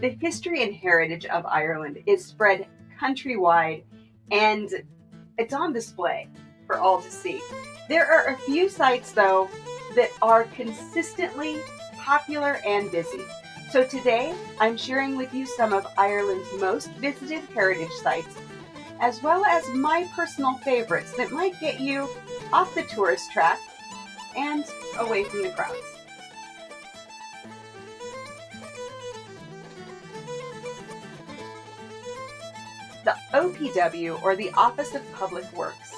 The history and heritage of Ireland is spread countrywide, and it's on display for all to see. There are a few sites, though, that are consistently popular and busy. So today, I'm sharing with you some of Ireland's most visited heritage sites, as well as my personal favorites that might get you off the tourist track and away from the crowds. The OPW, or the Office of Public Works,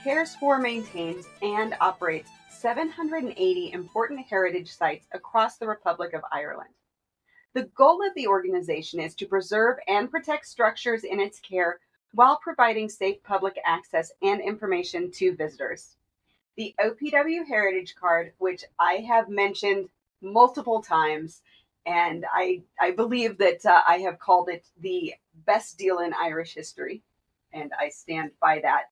cares for, maintains, and operates 780 important heritage sites across the Republic of Ireland. The goal of the organization is to preserve and protect structures in its care while providing safe public access and information to visitors. The OPW Heritage Card, which I have mentioned multiple times, and I believe that I have called it the best deal in Irish history, and I stand by that.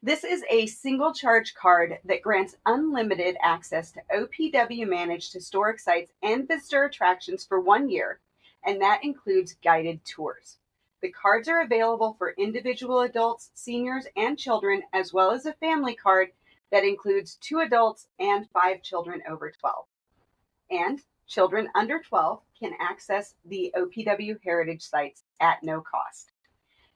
This is a single charge card that grants unlimited access to OPW managed historic sites and visitor attractions for 1 year, and that includes guided tours. The cards are available for individual adults, seniors, and children, as well as a family card that includes 2 adults and 5 children over 12. And children under 12 can access the OPW heritage sites at no cost.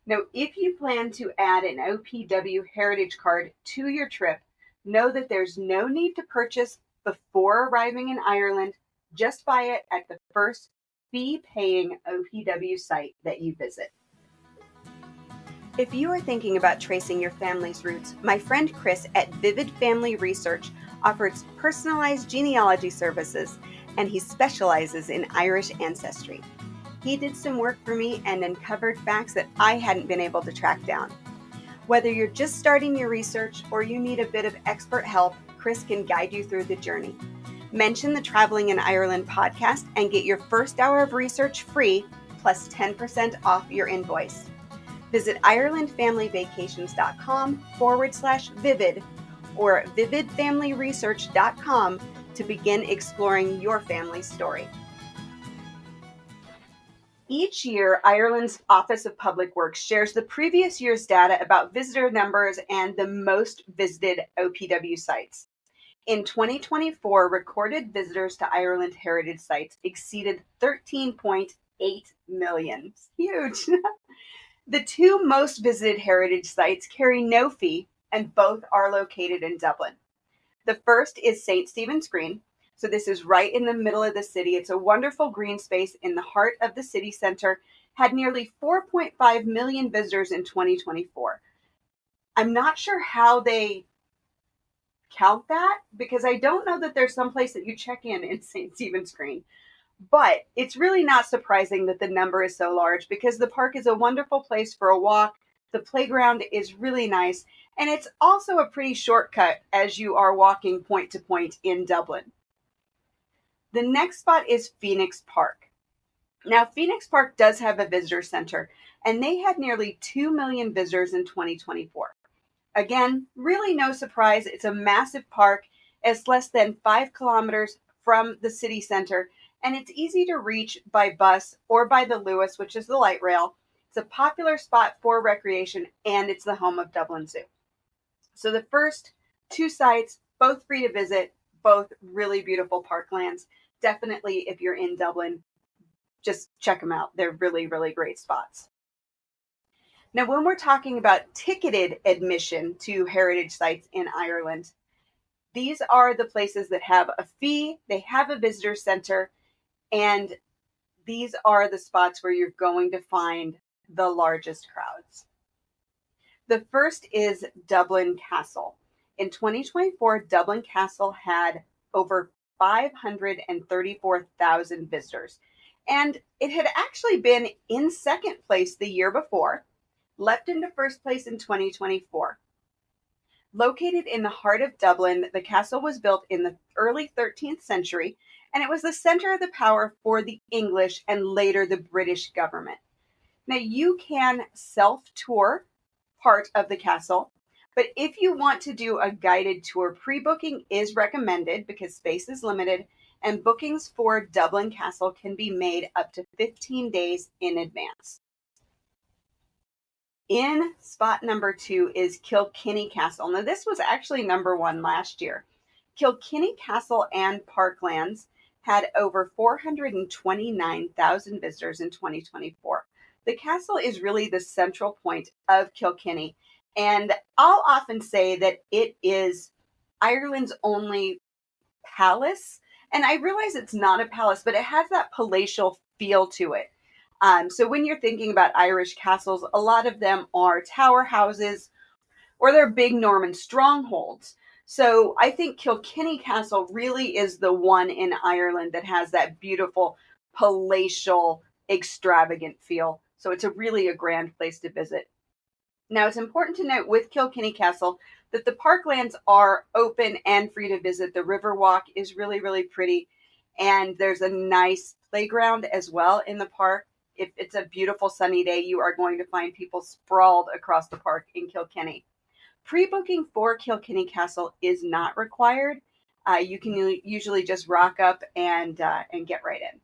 Now, if you plan to add an OPW heritage card to your trip, know that there's no need to purchase before arriving in Ireland. Just buy it at the first fee-paying OPW site that you visit. If you are thinking about tracing your family's roots, my friend Chris at Vivid Family Research offers personalized genealogy services, and he specializes in Irish ancestry. He did some work for me and uncovered facts that I hadn't been able to track down. Whether you're just starting your research or you need a bit of expert help, Chris can guide you through the journey. Mention the Traveling in Ireland podcast and get your first hour of research free, plus 10% off your invoice. Visit IrelandFamilyVacations.com/vivid or vividfamilyresearch.com to begin exploring your family's story. Each year, Ireland's Office of Public Works shares the previous year's data about visitor numbers and the most visited OPW sites. In 2024, recorded visitors to Ireland heritage sites exceeded 13.8 million. Huge. The 2 most visited heritage sites carry no fee, and both are located in Dublin. The first is St. Stephen's Green. So this is right in the middle of the city. It's a wonderful green space in the heart of the city center, had nearly 4.5 million visitors in 2024. I'm not sure how they count that, because I don't know that there's some place that you check in St. Stephen's Green. But it's really not surprising that the number is so large, because the park is a wonderful place for a walk. The playground is really nice, and it's also a pretty shortcut as you are walking point to point in Dublin. The next spot is Phoenix Park. Now, Phoenix Park does have a visitor center, and they had nearly 2 million visitors in 2024. Again, really no surprise. It's a massive park. It's less than 5 kilometers from the city center, and it's easy to reach by bus or by the Lewis, which is the light rail. It's a popular spot for recreation, and it's the home of Dublin Zoo. So the first 2 sites, both free to visit, both really beautiful parklands. Definitely, if you're in Dublin, just check them out. They're really, really great spots. Now, when we're talking about ticketed admission to heritage sites in Ireland, these are the places that have a fee, they have a visitor center, and these are the spots where you're going to find the largest crowds. The first is Dublin Castle. In 2024, Dublin Castle had over 534,000 visitors. And it had actually been in second place the year before, leapt into first place in 2024. Located in the heart of Dublin, the castle was built in the early 13th century, and it was the center of the power for the English and later the British government. Now, you can self-tour part of the castle, but if you want to do a guided tour, pre-booking is recommended because space is limited, and bookings for Dublin Castle can be made up to 15 days in advance. In spot number 2 is Kilkenny Castle. Now, this was actually number 1 last year. Kilkenny Castle and Parklands had over 429,000 visitors in 2024. The castle is really the central point of Kilkenny, and I'll often say that it is Ireland's only palace. And I realize it's not a palace, but it has that palatial feel to it. So when you're thinking about Irish castles, a lot of them are tower houses or they're big Norman strongholds. So I think Kilkenny Castle really is the one in Ireland that has that beautiful, palatial, extravagant feel. So it's really a grand place to visit. Now, it's important to note with Kilkenny Castle that the parklands are open and free to visit. The Riverwalk is really, really pretty. And there's a nice playground as well in the park. If it's a beautiful sunny day, you are going to find people sprawled across the park in Kilkenny. Pre-booking for Kilkenny Castle is not required. You can usually just rock up and get right in.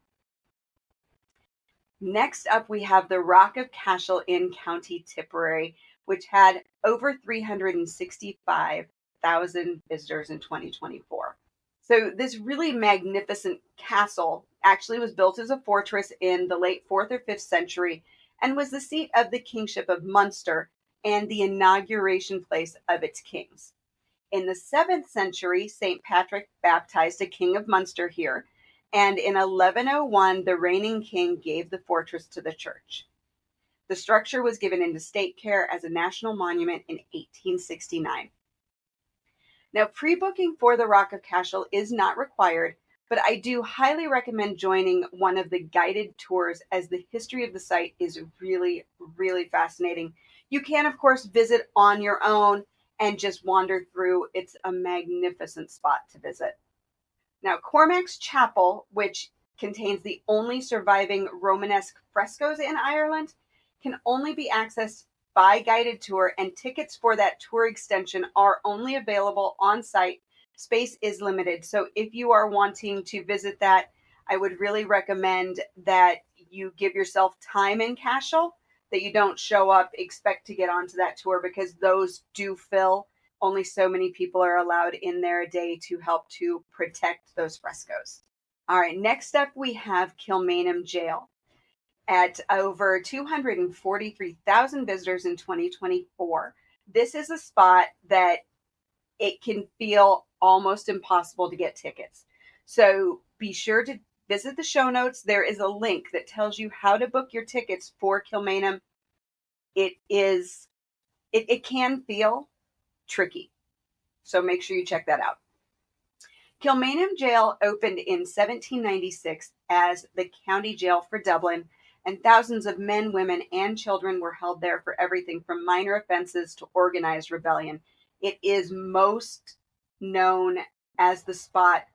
Next up, we have the Rock of Cashel in County Tipperary, which had over 365,000 visitors in 2024. So this really magnificent castle actually was built as a fortress in the late 4th or 5th century and was the seat of the kingship of Munster and the inauguration place of its kings. In the 7th century, St. Patrick baptized a king of Munster here, and in 1101, the reigning king gave the fortress to the church. The structure was given into state care as a national monument in 1869. Now, pre-booking for the Rock of Cashel is not required, but I do highly recommend joining one of the guided tours as the history of the site is really, really fascinating. You can, of course, visit on your own and just wander through. It's a magnificent spot to visit. Now, Cormac's Chapel, which contains the only surviving Romanesque frescoes in Ireland, can only be accessed by guided tour, and tickets for that tour extension are only available on site. Space is limited. So if you are wanting to visit that, I would really recommend that you give yourself time in Cashel, that you don't show up, expect to get onto that tour, because those do fill. Only so many people are allowed in there a day to help to protect those frescoes. All right, next up we have Kilmainham Jail. At over 243,000 visitors in 2024. This is a spot that it can feel almost impossible to get tickets. So be sure to visit the show notes. There is a link that tells you how to book your tickets for Kilmainham. It can feel tricky. So make sure you check that out. Kilmainham Jail opened in 1796 as the county jail for Dublin, and thousands of men, women, and children were held there for everything from minor offenses to organized rebellion. It is most known as the spot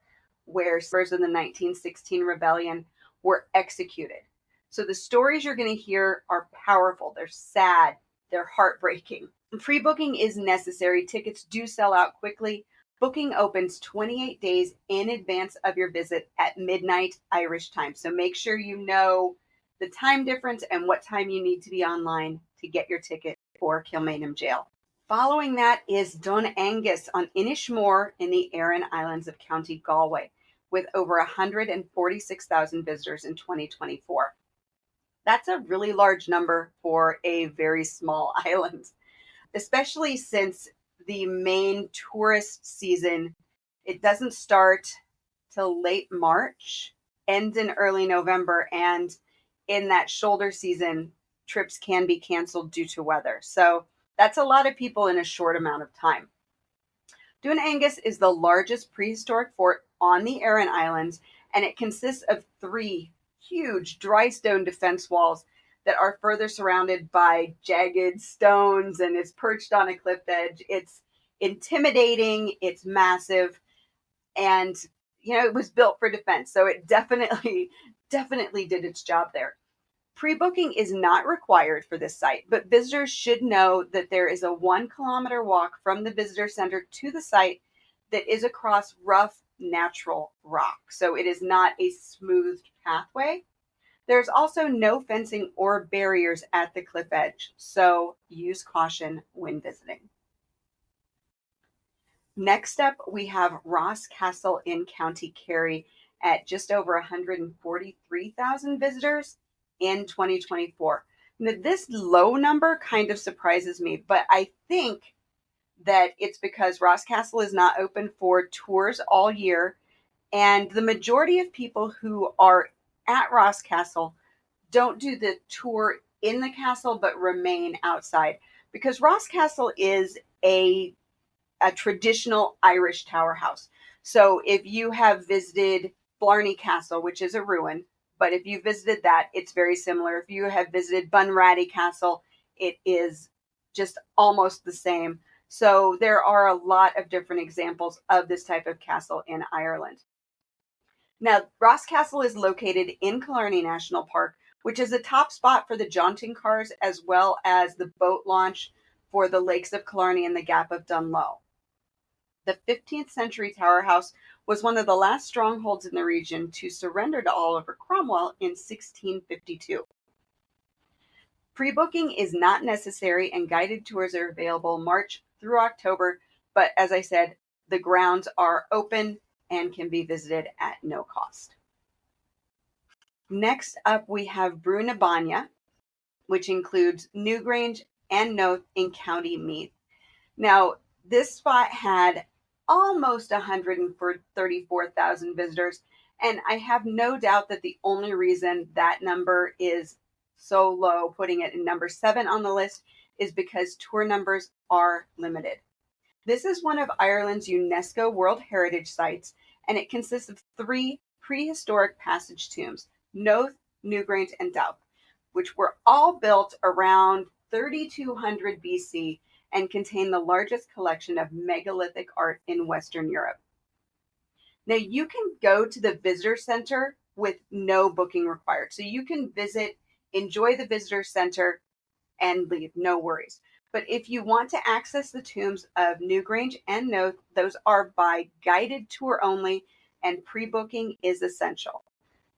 where members of the 1916 rebellion were executed. So the stories you're going to hear are powerful. They're sad. They're heartbreaking. Pre-booking is necessary. Tickets do sell out quickly. Booking opens 28 days in advance of your visit at midnight Irish time. So make sure you know the time difference and what time you need to be online to get your ticket for Kilmainham Jail. Following that is Dun Angus on Inishmore in the Aran Islands of County Galway, with over 146,000 visitors in 2024. That's a really large number for a very small island, especially since the main tourist season, it doesn't start till late March, ends in early November, and in that shoulder season, trips can be canceled due to weather. So that's a lot of people in a short amount of time. Dun Angus is the largest prehistoric fort on the Aran Islands, and it consists of 3 huge dry stone defense walls that are further surrounded by jagged stones, and it's perched on a cliff edge. It's intimidating, it's massive, and it was built for defense. So it definitely did its job there. Pre-booking is not required for this site, but visitors should know that there is a 1-kilometer walk from the visitor center to the site that is across rough natural rock, so it is not a smoothed pathway. There's also no fencing or barriers at the cliff edge, so use caution when visiting. Next up, we have Ross Castle in County Kerry at just over 143,000 visitors in 2024. Now, this low number kind of surprises me, but I think that it's because Ross Castle is not open for tours all year, and the majority of people who are at Ross Castle don't do the tour in the castle but remain outside, because Ross Castle is a traditional Irish tower house. So if you have visited Blarney Castle, which is a ruin, but if you visited that, it's very similar. If you have visited Bunratty Castle, it is just almost the same. So there are a lot of different examples of this type of castle in Ireland. Now, Ross Castle is located in Killarney National Park, which is a top spot for the jaunting cars as well as the boat launch for the Lakes of Killarney and the Gap of Dunloe. The 15th century tower house was one of the last strongholds in the region to surrender to Oliver Cromwell in 1652. Pre-booking is not necessary and guided tours are available March through October, but as I said, the grounds are open and can be visited at no cost. Next up, we have Brú na Báine, which includes Newgrange and Noath in County Meath. Now, this spot had almost 134,000 visitors, and I have no doubt that the only reason that number is so low, putting it in number 7 on the list, is because tour numbers are limited. This is one of Ireland's UNESCO World Heritage Sites, and it consists of 3 prehistoric passage tombs, Noath, Newgrange, and Dubh, which were all built around 3200 BC and contain the largest collection of megalithic art in Western Europe. Now, you can go to the visitor center with no booking required. So you can visit, enjoy the visitor center, and leave, no worries. But if you want to access the tombs of Newgrange and Noath, those are by guided tour only, and pre-booking is essential.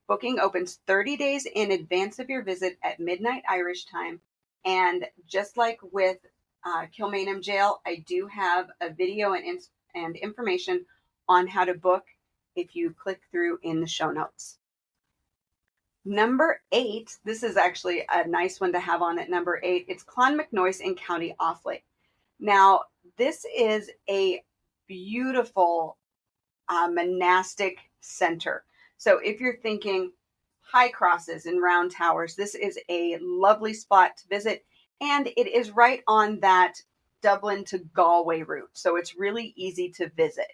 Booking opens 30 days in advance of your visit at midnight Irish time. And just like with Kilmainham Jail, I do have a video and information on how to book if you click through in the show notes. Number 8, this is actually a nice one to have on at number 8. It's Clonmacnoise in County Offaly. Now, this is a beautiful monastic center. So if you're thinking high crosses and round towers, this is a lovely spot to visit. And it is right on that Dublin to Galway route, so it's really easy to visit.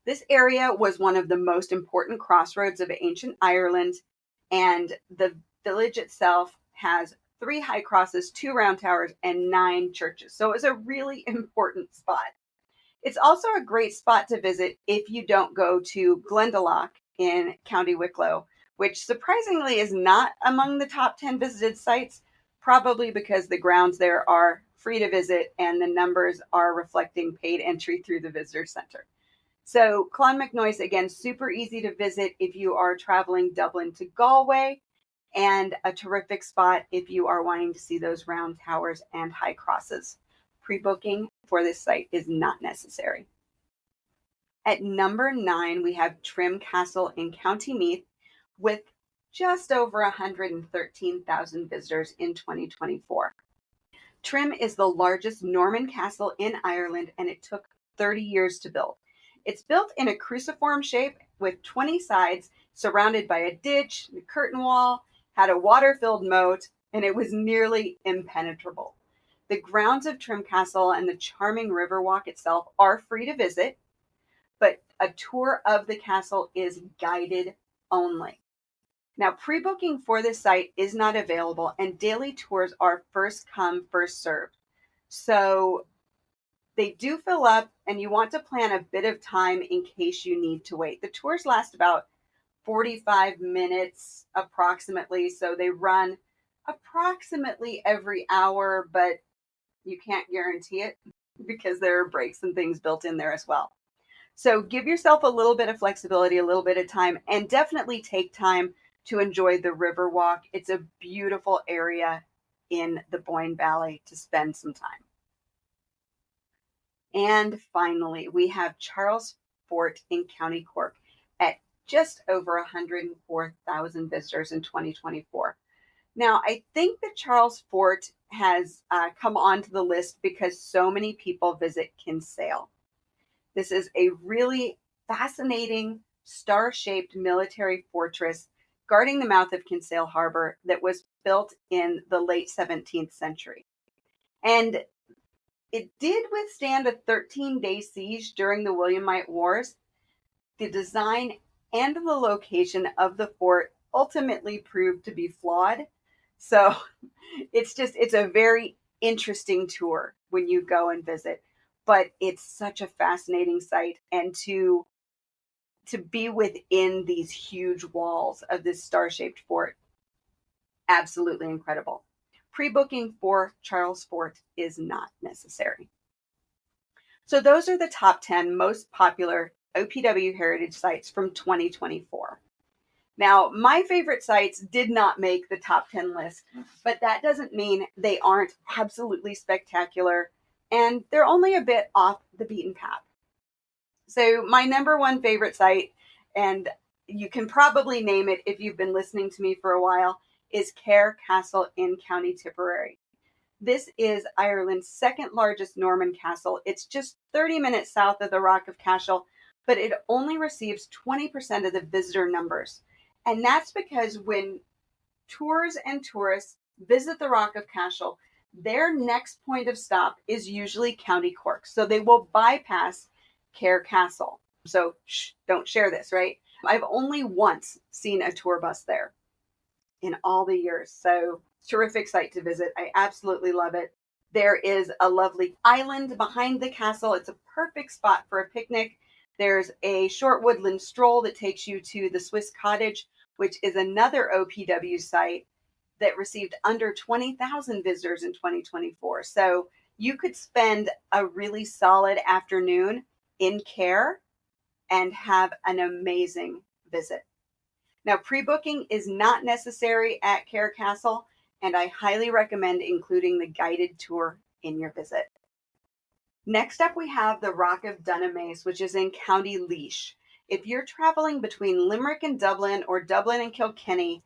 This area was one of the most important crossroads of ancient Ireland, and the village itself has 3 high crosses, 2 round towers, and 9 churches. So it's a really important spot. It's also a great spot to visit if you don't go to Glendalough in County Wicklow, which surprisingly is not among the top 10 visited sites, probably because the grounds there are free to visit and the numbers are reflecting paid entry through the visitor center. So Clonmacnoise, again, super easy to visit if you are traveling Dublin to Galway, and a terrific spot if you are wanting to see those round towers and high crosses. Pre-booking for this site is not necessary. At number 9, we have Trim Castle in County Meath with just over 113,000 visitors in 2024. Trim is the largest Norman castle in Ireland, and it took 30 years to build. It's built in a cruciform shape with 20 sides, surrounded by a ditch, a curtain wall, had a water-filled moat, and it was nearly impenetrable. The grounds of Trim Castle and the charming river walk itself are free to visit, but a tour of the castle is guided only. Now, pre-booking for this site is not available, and daily tours are first come, first served. So they do fill up, and you want to plan a bit of time in case you need to wait. The tours last about 45 minutes approximately, so they run approximately every hour, but you can't guarantee it because there are breaks and things built in there as well. So give yourself a little bit of flexibility, a little bit of time, and definitely take time to enjoy the river walk. It's a beautiful area in the Boyne Valley to spend some time. And finally, we have Charles Fort in County Cork at just over 104,000 visitors in 2024. Now, I think that Charles Fort has come onto the list because so many people visit Kinsale. This is a really fascinating star-shaped military fortress guarding the mouth of Kinsale Harbor that was built in the late 17th century. And it did withstand a 13-day siege during the Williamite Wars. The design and the location of the fort ultimately proved to be flawed. So it's a very interesting tour when you go and visit, but it's such a fascinating site. And to be within these huge walls of this star-shaped fort, absolutely incredible. Pre-booking for Charles Fort is not necessary. So those are the top 10 most popular OPW heritage sites from 2024. Now, my favorite sites did not make the top 10 list, but that doesn't mean they aren't absolutely spectacular, and they're only a bit off the beaten path. So my number one favorite site, and you can probably name it if you've been listening to me for a while, is Cahir Castle in County Tipperary. This is Ireland's second largest Norman castle. It's just 30 minutes south of the Rock of Cashel, but it only receives 20% of the visitor numbers. And that's because when tours and tourists visit the Rock of Cashel, their next point of stop is usually County Cork. So they will bypass Cahir Castle. So don't share this, right? I've only once seen a tour bus there in all the years. So terrific site to visit. I absolutely love it. There is a lovely island behind the castle. It's a perfect spot for a picnic. There's a short woodland stroll that takes you to the Swiss Cottage, which is another OPW site that received under 20,000 visitors in 2024. So you could spend a really solid afternoon in Cahir and have an amazing visit. Now, pre-booking is not necessary at Cahir Castle, and I highly recommend including the guided tour in your visit. Next up, we have the Rock of Dunamace, which is in County Laois. If you're traveling between Limerick and Dublin or Dublin and Kilkenny,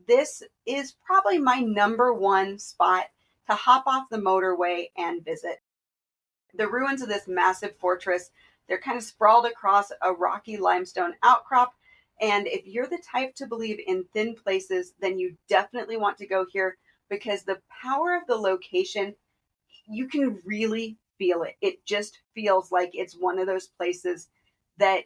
this is probably my number one spot to hop off the motorway and visit. The ruins of this massive fortress, they're kind of sprawled across a rocky limestone outcrop. And if you're the type to believe in thin places, then you definitely want to go here because the power of the location, you can really feel it. It just feels like it's one of those places that,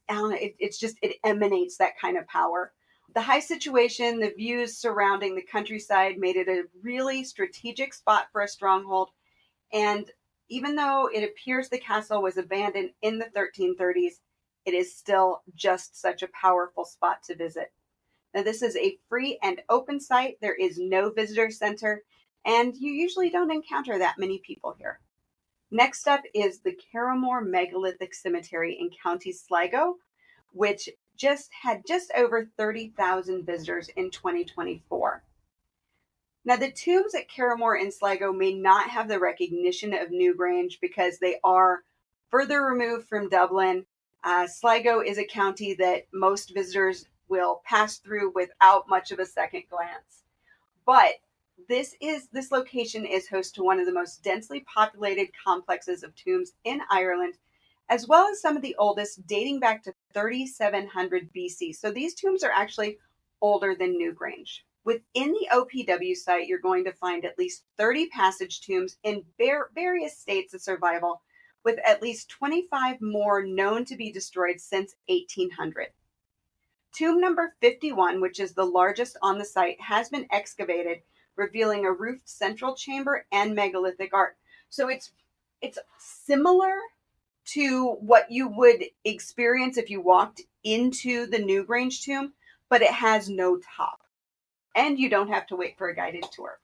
I don't know, it emanates that kind of power. The high situation, the views surrounding the countryside made it a really strategic spot for a stronghold. And even though it appears the castle was abandoned in the 1330s, it is still just such a powerful spot to visit. Now, this is a free and open site. There is no visitor center, and you usually don't encounter that many people here. Next up is the Carramore Megalithic Cemetery in County Sligo, which had just over 30,000 visitors in 2024. Now, the tombs at Carramore and Sligo may not have the recognition of Newgrange because they are further removed from Dublin. Sligo is a county that most visitors will pass through without much of a second glance. But this location is host to one of the most densely populated complexes of tombs in Ireland, as well as some of the oldest, dating back to 3700 BC. So these tombs are actually older than Newgrange. Within the OPW site, you're going to find at least 30 passage tombs in various states of survival, with at least 25 more known to be destroyed since 1800. Tomb number 51, which is the largest on the site, has been excavated, revealing a roofed central chamber and megalithic art. So it's similar to what you would experience if you walked into the Newgrange tomb, but it has no top. And you don't have to wait for a guided tour.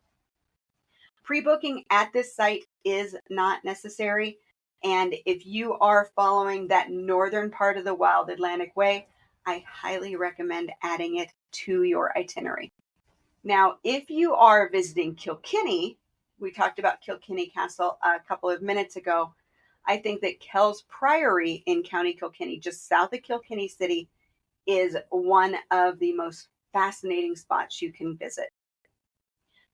Pre-booking at this site is not necessary. And if you are following that northern part of the Wild Atlantic Way, I highly recommend adding it to your itinerary. Now, if you are visiting Kilkenny, we talked about Kilkenny Castle a couple of minutes ago. I think that Kells Priory in County Kilkenny, just south of Kilkenny City, is one of the most fascinating spots you can visit.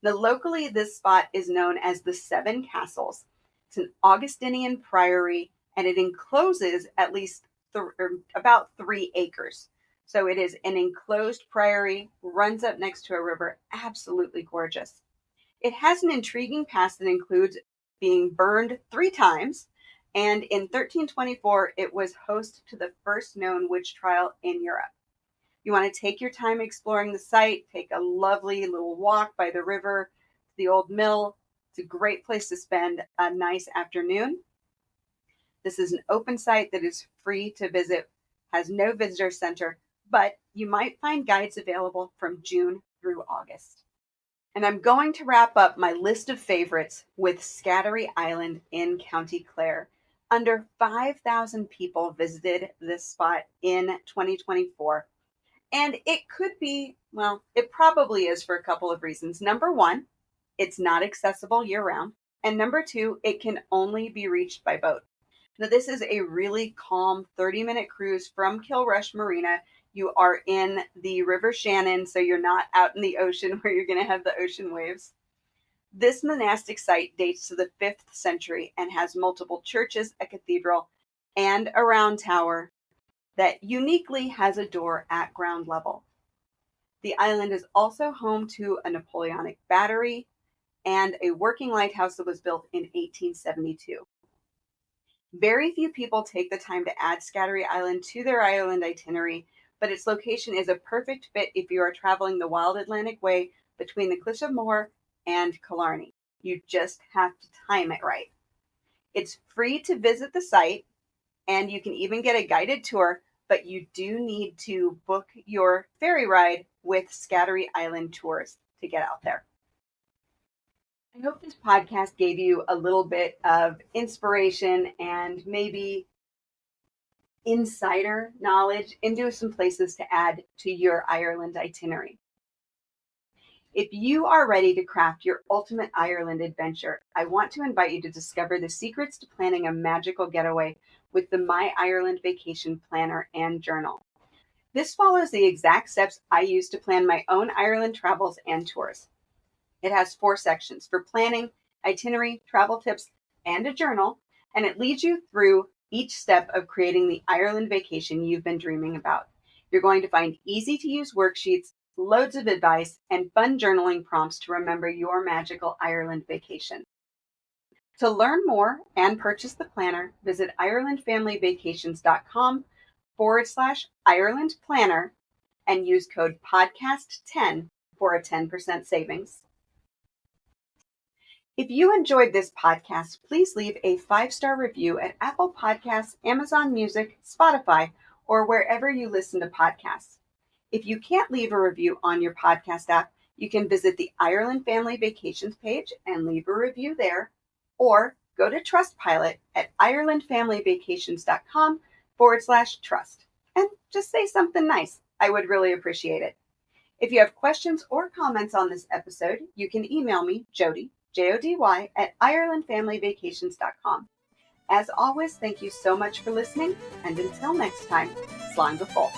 Now, locally, this spot is known as the Seven Castles. It's an Augustinian priory, and it encloses at least about 3 acres. So it is an enclosed priory, runs up next to a river, absolutely gorgeous. It has an intriguing past that includes being burned 3 times, and in 1324, it was host to the first known witch trial in Europe. You want to take your time exploring the site, take a lovely little walk by the river, the old mill. It's a great place to spend a nice afternoon. This is an open site that is free to visit, has no visitor center, but you might find guides available from June through August. And I'm going to wrap up my list of favorites with Scattery Island in County Clare. Under 5,000 people visited this spot in 2024. And it could be, well, it probably is for a couple of reasons. Number one, it's not accessible year round. And number two, it can only be reached by boat. Now, this is a really calm 30-minute cruise from Kilrush Marina. You are in the River Shannon, so you're not out in the ocean where you're going to have the ocean waves. This monastic site dates to the 5th century and has multiple churches, a cathedral, and a round tower that uniquely has a door at ground level. The island is also home to a Napoleonic battery and a working lighthouse that was built in 1872. Very few people take the time to add Scattery Island to their island itinerary, but its location is a perfect fit if you are traveling the Wild Atlantic Way between the Cliffs of Moher and Killarney. You just have to time it right. It's free to visit the site, and you can even get a guided tour, but you do need to book your ferry ride with Scattery Island Tours to get out there. I hope this podcast gave you a little bit of inspiration and maybe insider knowledge into some places to add to your Ireland itinerary. If you are ready to craft your ultimate Ireland adventure, I want to invite you to discover the secrets to planning a magical getaway with the My Ireland Vacation Planner and Journal. This follows the exact steps I use to plan my own Ireland travels and tours. It has 4 sections for planning, itinerary, travel tips, and a journal, and it leads you through each step of creating the Ireland vacation you've been dreaming about. You're going to find easy-to-use worksheets, loads of advice, and fun journaling prompts to remember your magical Ireland vacation. To learn more and purchase the planner, visit IrelandFamilyVacations.com/Ireland Planner and use code podcast10 for a 10% savings. If you enjoyed this podcast, please leave a 5-star review at Apple Podcasts, Amazon Music, Spotify, or wherever you listen to podcasts. If you can't leave a review on your podcast app, you can visit the Ireland Family Vacations page and leave a review there, or go to Trustpilot at IrelandFamilyVacations.com/trust and just say something nice. I would really appreciate it. If you have questions or comments on this episode, you can email me, Jody, Jody, at IrelandFamilyVacations.com. As always, thank you so much for listening, and until next time, slán go fóill.